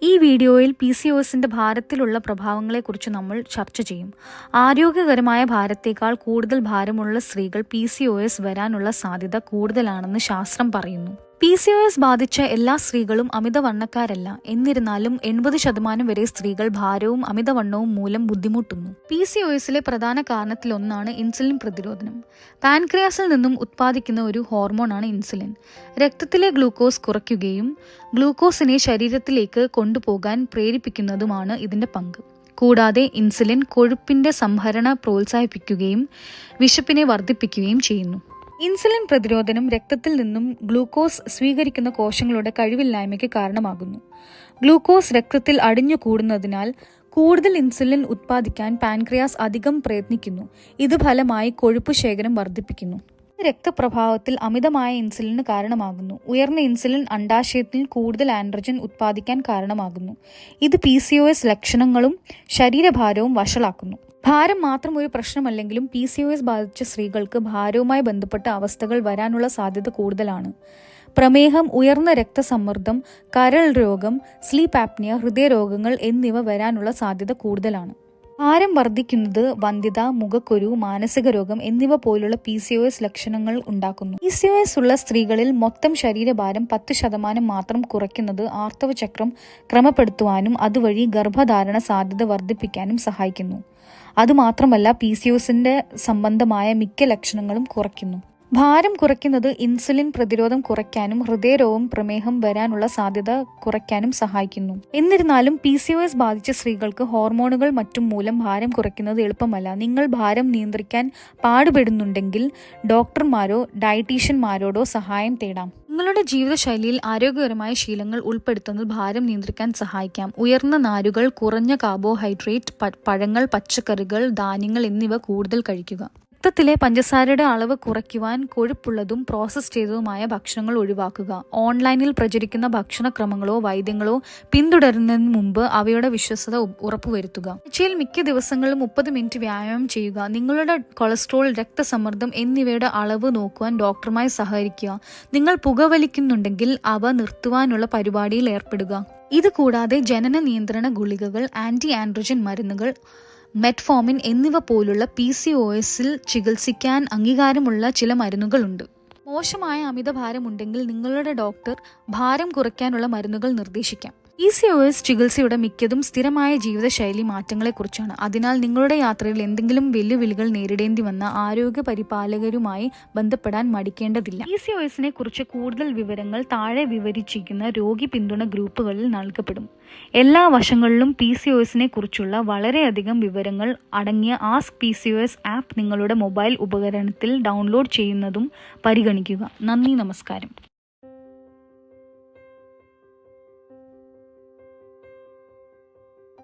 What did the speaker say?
ഈ വീഡിയോയിൽ PCOSന്റെ ഭാരത്തിലുള്ള പ്രഭാവങ്ങളെക്കുറിച്ച് നമ്മൾ ചർച്ച ചെയ്യും. ആരോഗ്യകരമായ ഭാരത്തേക്കാൾ കൂടുതൽ ഭാരമുള്ള സ്ത്രീകൾ PCOS വരാനുള്ള സാധ്യത കൂടുതലാണെന്ന് ശാസ്ത്രം പറയുന്നു. PCOS ബാധിച്ച എല്ലാ സ്ത്രീകളും അമിതവണ്ണക്കാരല്ല. എന്നിരുന്നാലും 80% വരെ സ്ത്രീകൾ ഭാരവും അമിതവണ്ണവും മൂലം ബുദ്ധിമുട്ടുന്നു. PCOSലെ പ്രധാന കാരണത്തിലൊന്നാണ് ഇൻസുലിൻ പ്രതിരോധനം. പാൻക്രിയാസിൽ നിന്നും ഉത്പാദിക്കുന്ന ഒരു ഹോർമോണാണ് ഇൻസുലിൻ. രക്തത്തിലെ ഗ്ലൂക്കോസ് കുറയ്ക്കുകയും ഗ്ലൂക്കോസിനെ ശരീരത്തിലേക്ക് കൊണ്ടുപോകാൻ പ്രേരിപ്പിക്കുന്നതുമാണ് ഇതിന്റെ പങ്ക്. കൂടാതെ ഇൻസുലിൻ കൊഴുപ്പിന്റെ സംഭരണ പ്രോത്സാഹിപ്പിക്കുകയും വിശപ്പിനെ വർദ്ധിപ്പിക്കുകയും ചെയ്യുന്നു. ഇൻസുലിൻ പ്രതിരോധനം രക്തത്തിൽ നിന്നും ഗ്ലൂക്കോസ് സ്വീകരിക്കുന്ന കോശങ്ങളുടെ കഴിവില്ലായ്മയ്ക്ക് കാരണമാകുന്നു. ഗ്ലൂക്കോസ് രക്തത്തിൽ അടിഞ്ഞുകൂടുന്നതിനാൽ കൂടുതൽ ഇൻസുലിൻ ഉത്പാദിക്കാൻ പാൻക്രിയാസ് അധികം പ്രയത്നിക്കുന്നു. ഇത് ഫലമായി കൊഴുപ്പ് ശേഖരം വർദ്ധിപ്പിക്കുന്നു. രക്തപ്രവാഹത്തിൽ അമിതമായ ഇൻസുലിന് കാരണമാകുന്നു. ഉയർന്ന ഇൻസുലിൻ അണ്ഡാശയത്തിൽ കൂടുതൽ ആൻഡ്രോജൻ ഉത്പാദിക്കാൻ കാരണമാകുന്നു. ഇത് PCOS ലക്ഷണങ്ങളും ശരീരഭാരവും വഷളാക്കുന്നു. ഭാരം മാത്രം ഒരു പ്രശ്നമല്ലെങ്കിലും PCOS ബാധിച്ച സ്ത്രീകൾക്ക് ഭാരവുമായി ബന്ധപ്പെട്ട അവസ്ഥകൾ വരാനുള്ള സാധ്യത കൂടുതലാണ്. പ്രമേഹം, ഉയർന്ന രക്തസമ്മർദ്ദം, കരൾ രോഗം, സ്ലീപ്പ് ആപ്നിയ, ഹൃദയരോഗങ്ങൾ എന്നിവ വരാനുള്ള സാധ്യത കൂടുതലാണ്. ഭാരം വർദ്ധിക്കുന്നത് വന്ധ്യത, മുഖക്കുരു, മാനസിക രോഗം എന്നിവ പോലുള്ള PCOS ലക്ഷണങ്ങൾ ഉണ്ടാക്കുന്നു. PCOS ഉള്ള സ്ത്രീകളിൽ മൊത്തം ശരീരഭാരം 10% മാത്രം കുറയ്ക്കുന്നത് ആർത്തവ ചക്രം ക്രമപ്പെടുത്തുവാനും അതുവഴി ഗർഭധാരണ സാധ്യത വർദ്ധിപ്പിക്കാനും സഹായിക്കുന്നു. അതുമാത്രമല്ല PCOSന്റെ സംബന്ധമായ മിക്ക ലക്ഷണങ്ങളും കുറയ്ക്കുന്നു. ഭാരം കുറയ്ക്കുന്നത് ഇൻസുലിൻ പ്രതിരോധം കുറയ്ക്കാനും ഹൃദയരോഗം, പ്രമേഹം വരാനുള്ള സാധ്യത കുറയ്ക്കാനും സഹായിക്കുന്നു. എന്നിരുന്നാലും PCOS ബാധിച്ച സ്ത്രീകൾക്ക് ഹോർമോണുകൾ മറ്റും മൂലം ഭാരം കുറയ്ക്കുന്നത് എളുപ്പമല്ല. നിങ്ങൾ ഭാരം നിയന്ത്രിക്കാൻ പാടുപെടുന്നുണ്ടെങ്കിൽ ഡോക്ടർമാരോ ഡയറ്റീഷ്യന്മാരോടോ സഹായം തേടാം. നിങ്ങളുടെ ജീവിതശൈലിയിൽ ആരോഗ്യകരമായ ശീലങ്ങൾ ഉൾപ്പെടുത്തുന്നത് ഭാരം നിയന്ത്രിക്കാൻ സഹായിക്കാം. ഉയർന്ന നാരുകൾ, കുറഞ്ഞ കാർബോഹൈഡ്രേറ്റ്, പഴങ്ങൾ, പച്ചക്കറികൾ, ധാന്യങ്ങൾ എന്നിവ കൂടുതൽ കഴിക്കുക. രക്തത്തിലെ പഞ്ചസാരയുടെ അളവ് കുറയ്ക്കുവാൻ കൊഴുപ്പുള്ളതും പ്രോസസ് ചെയ്തതുമായ ഭക്ഷണങ്ങൾ ഒഴിവാക്കുക. ഓൺലൈനിൽ പ്രചരിക്കുന്ന ഭക്ഷണക്രമങ്ങളോ വൈദ്യങ്ങളോ പിന്തുടരുന്നതിന് മുമ്പ് അവയുടെ വിശ്വസത ഉറപ്പുവരുത്തുക. ആഴ്ചയിൽ മിക്ക ദിവസങ്ങളിലും 30 മിനിറ്റ് വ്യായാമം ചെയ്യുക. നിങ്ങളുടെ കൊളസ്ട്രോൾ, രക്തസമ്മർദ്ദം എന്നിവയുടെ അളവ് നോക്കുവാൻ ഡോക്ടറുമായി സഹകരിക്കുക. നിങ്ങൾ പുകവലിക്കുന്നുണ്ടെങ്കിൽ അവ നിർത്തുവാനുള്ള പരിപാടിയിൽ ഏർപ്പെടുക. ഇത് കൂടാതെ ജനന നിയന്ത്രണ ഗുളികകൾ, ആന്റി ആൻഡ്രോജൻ മരുന്നുകൾ, മെറ്റ്ഫോമിൻ എന്നിവ പോലുള്ള PCOSൽ ചികിത്സിക്കാൻ അംഗീകാരമുള്ള ചില മരുന്നുകളുണ്ട്. മോശമായ അമിതഭാരമുണ്ടെങ്കിൽ നിങ്ങളുടെ ഡോക്ടർ ഭാരം കുറയ്ക്കാനുള്ള മരുന്നുകൾ നിർദ്ദേശിക്കാം. PCOS ചികിത്സയുടെ മിക്കതും സ്ഥിരമായ ജീവിതശൈലി മാറ്റങ്ങളെക്കുറിച്ചാണ്. അതിനാൽ നിങ്ങളുടെ യാത്രയിൽ എന്തെങ്കിലും വെല്ലുവിളികൾ നേരിടേണ്ടി വന്ന ആരോഗ്യ പരിപാലകരുമായി ബന്ധപ്പെടാൻ മടിക്കേണ്ടതില്ല. PCOSനെ കുറിച്ച് കൂടുതൽ വിവരങ്ങൾ താഴെ വിവരിച്ചിരിക്കുന്ന രോഗി പിന്തുണ ഗ്രൂപ്പുകളിൽ നൽകപ്പെടും. എല്ലാ വശങ്ങളിലും PCOSനെ കുറിച്ചുള്ള വളരെയധികം വിവരങ്ങൾ അടങ്ങിയ ആസ്ക് PCOS ആപ്പ് നിങ്ങളുടെ മൊബൈൽ ഉപകരണത്തിൽ ഡൗൺലോഡ് ചെയ്യുന്നതും പരിഗണിക്കുക. നന്ദി, നമസ്കാരം.